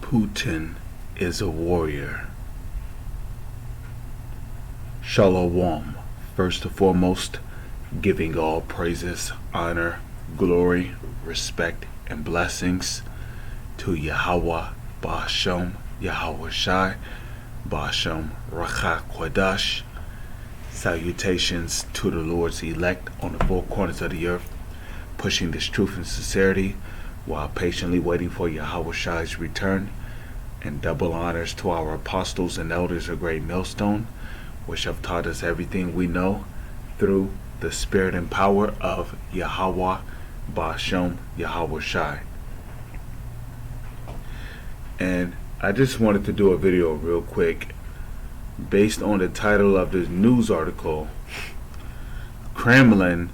Putin is a warrior. Shalom. First and foremost, giving all praises, honor, glory, respect, and blessings to Yahweh, ahchyam, Yahweh Shai, ahchyam, Rakha Kwadash. Salutations to the Lord's elect on the four corners of the earth, pushing this truth and sincerity while patiently waiting for Yahweh Shai's return, and double honors to our apostles and elders of Great Millstone, which have taught us everything we know through the spirit and power of Yahweh, ahchyam, Yahweh Shai. And I just wanted to do a video real quick based on the title of this news article. Kremlin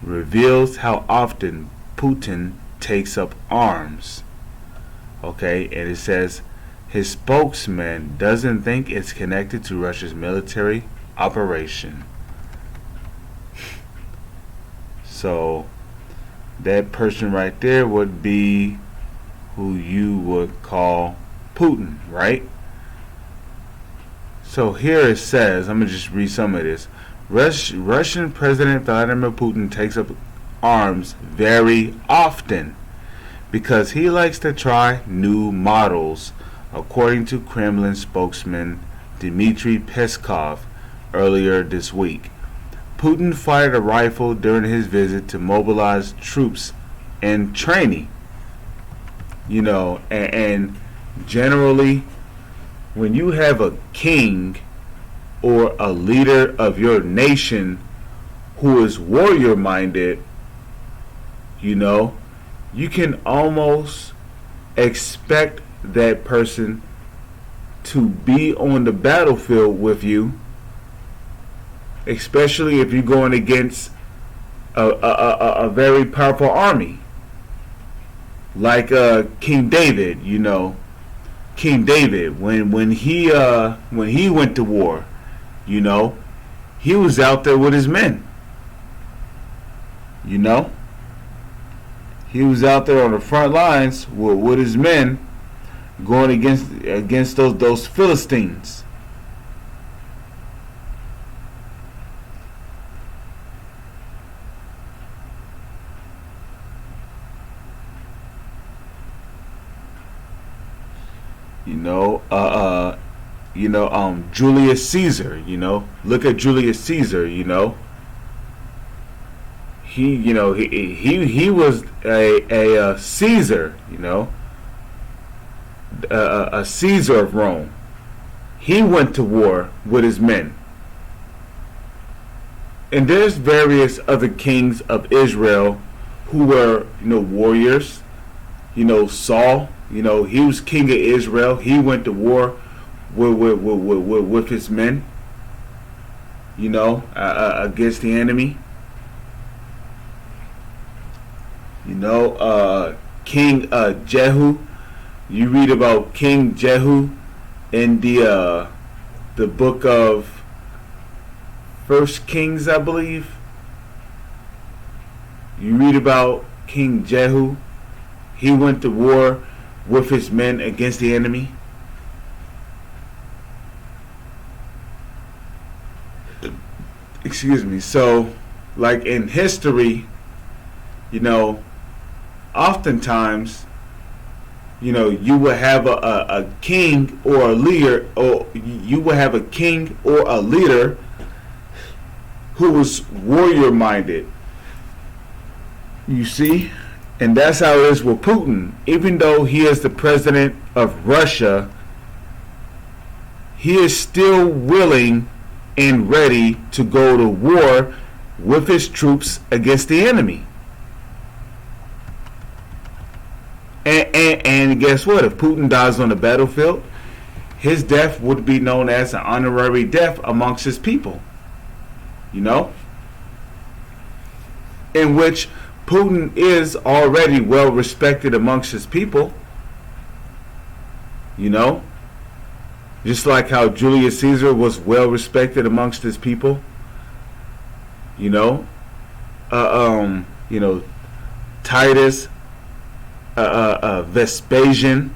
reveals how often Putin takes up arms. Okay, and it says his spokesman doesn't think it's connected to Russia's military operation. So that person right there would be who you would call Putin, right? So here it says, I'm going to just read some of this. Russian President Vladimir Putin takes up arms very often because he likes to try new models, according to Kremlin spokesman Dmitry Peskov earlier this week. Putin fired a rifle during his visit to mobilize troops and training. You know, and generally, when you have a king or a leader of your nation who is warrior minded, you know, you can almost expect that person to be on the battlefield with you, especially if you're going against a very powerful army like King David. You know, King David, when he went to war, you know, he was out there with his men. You know, he was out there on the front lines with his men, going against those Philistines. Julius Caesar, you know, look at Julius Caesar, you know. He was a Caesar, you know, a Caesar of Rome. He went to war with his men. And there's various other kings of Israel who were, you know, warriors. You know, Saul, you know, he was king of Israel. He went to war with his men, you know, against the enemy. You know, King Jehu. You read about King Jehu in the book of First Kings, I believe. You read about King Jehu. He went to war with his men against the enemy. Excuse me. So, like in history, you know, oftentimes, you know, you will have a king or a leader, or you will have a king or a leader who was warrior minded. You see? And that's how it is with Putin. Even though he is the president of Russia, he is still willing and ready to go to war with his troops against the enemy. And guess what? If Putin dies on the battlefield, his death would be known as an honorary death amongst his people. You know? In which Putin is already well respected amongst his people. You know? Just like how Julius Caesar was well respected amongst his people. You know? Titus, Vespasian,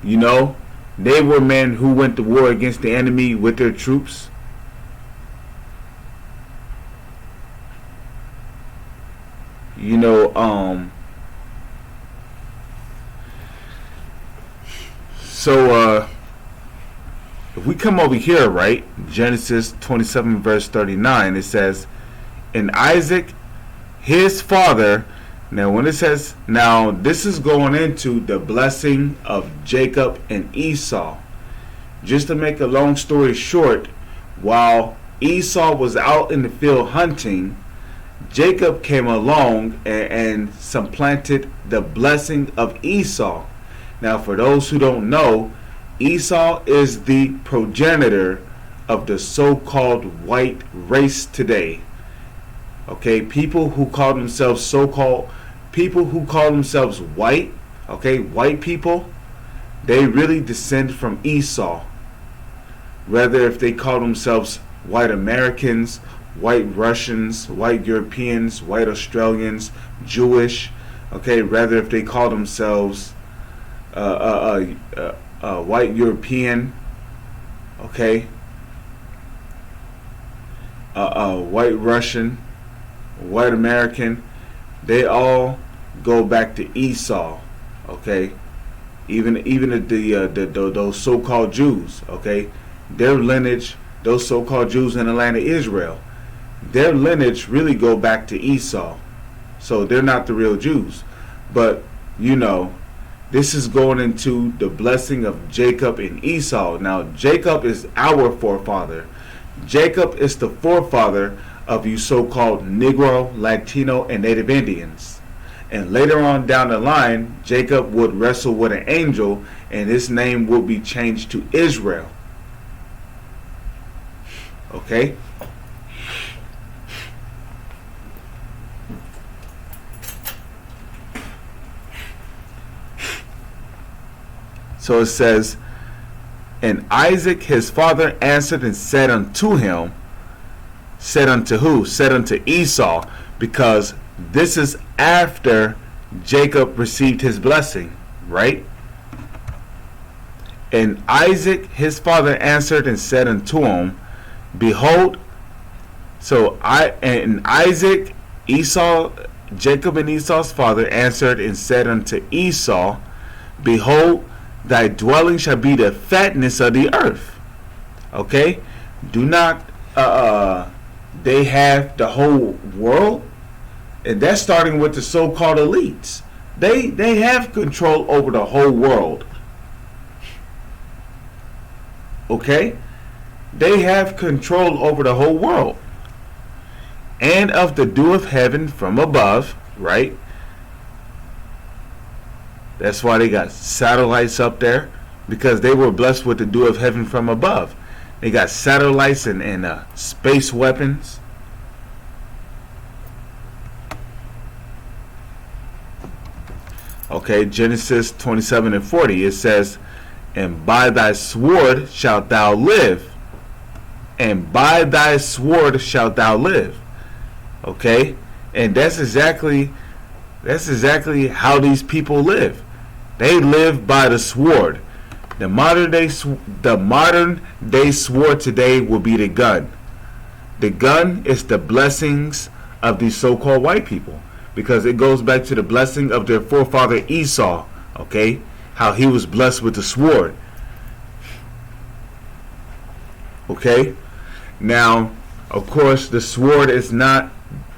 You know, they were men who went to war against the enemy with their troops. You know, so if we come over here, right, Genesis 27 verse 39, it says, and Isaac, his father. Now when it says, now this is going into the blessing of Jacob and Esau. Just to make a long story short, while Esau was out in the field hunting, Jacob came along and supplanted the blessing of Esau. Now for those who don't know, Esau is the progenitor of the so-called white race today. Okay, people who call themselves people who call themselves white, okay, white people, they really descend from Esau. Whether if they call themselves white Americans, white Russians, white Europeans, white Australians, Jewish, okay, rather if they call themselves white European, okay, white Russian, white American, they all go back to Esau, okay. Even those so-called Jews, okay, their lineage, those so-called Jews in the land of Israel, their lineage really go back to Esau. So they're not the real Jews. But you know, this is going into the blessing of Jacob and Esau. Now Jacob is our forefather. Jacob is the forefather of you so-called Negro, Latino, and Native Indians. And later on down the line, Jacob would wrestle with an angel, and his name will be changed to Israel. Okay? So it says, and Isaac his father answered and said unto him, said unto who? Said unto Esau, because this is after Jacob received his blessing, right? And Isaac his father answered and said unto him, behold, Isaac, Esau, Jacob and Esau's father answered and said unto Esau, behold, thy dwelling shall be the fatness of the earth. Okay? Do not they have the whole world? And that's starting with the so-called elites. They have control over the whole world. Okay? They have control over the whole world. And of the dew of heaven from above, right? That's why they got satellites up there, because they were blessed with the dew of heaven from above. They got satellites and space weapons. Okay, Genesis 27 and 40, it says, and by thy sword shalt thou live. And by thy sword shalt thou live. Okay? And that's exactly how these people live. They live by the sword. The modern day sword today will be the gun. The gun is the blessings of these so-called white people, because it goes back to the blessing of their forefather Esau. Okay, how he was blessed with the sword. Okay, now of course the sword is not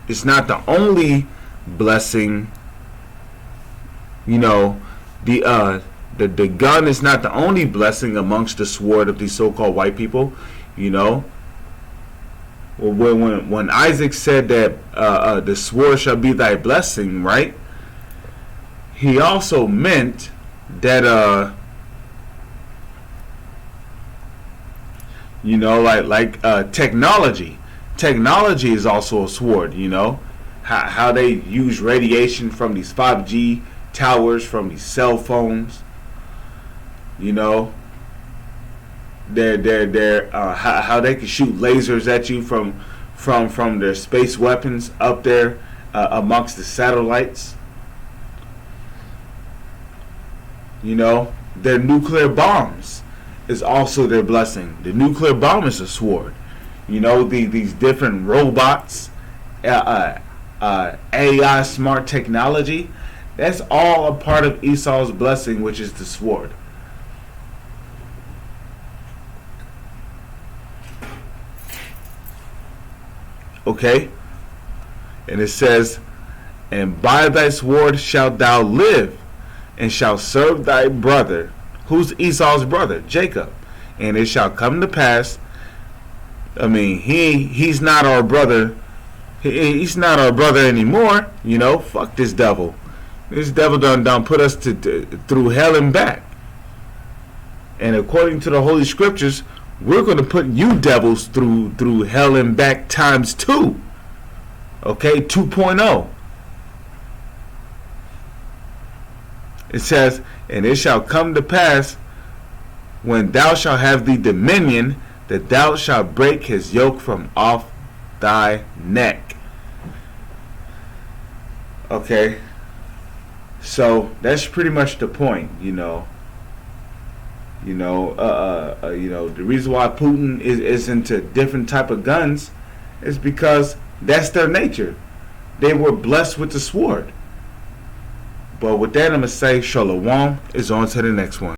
the only blessing. You know, the gun is not the only blessing amongst the sword of these so-called white people. You know, when Isaac said that the sword shall be thy blessing, right? He also meant that you know, like technology. Technology is also a sword. You know, how they use radiation from these 5G towers, from these cell phones. You know, they're how they can shoot lasers at you from their space weapons up there amongst the satellites. You know, their nuclear bombs is also their blessing. The nuclear bomb is a sword. You know, these different robots, AI, smart technology, that's all a part of Esau's blessing, which is the sword. Okay? And it says, and by thy sword shalt thou live, and shalt serve thy brother. Who's Esau's brother? Jacob. And it shall come to pass, I mean, he's not our brother. He's not our brother anymore. You know, fuck this devil. This devil done put us through hell and back. And according to the Holy Scriptures, we're going to put you devils through hell and back times 2. Okay, 2.0. It says, and it shall come to pass when thou shalt have the dominion, that thou shalt break his yoke from off thy neck. Okay, so that's pretty much the point, you know. You know, the reason why Putin is into different type of guns is because that's their nature. They were blessed with the sword. But with that, I'm going to say Shalom is on to the next one.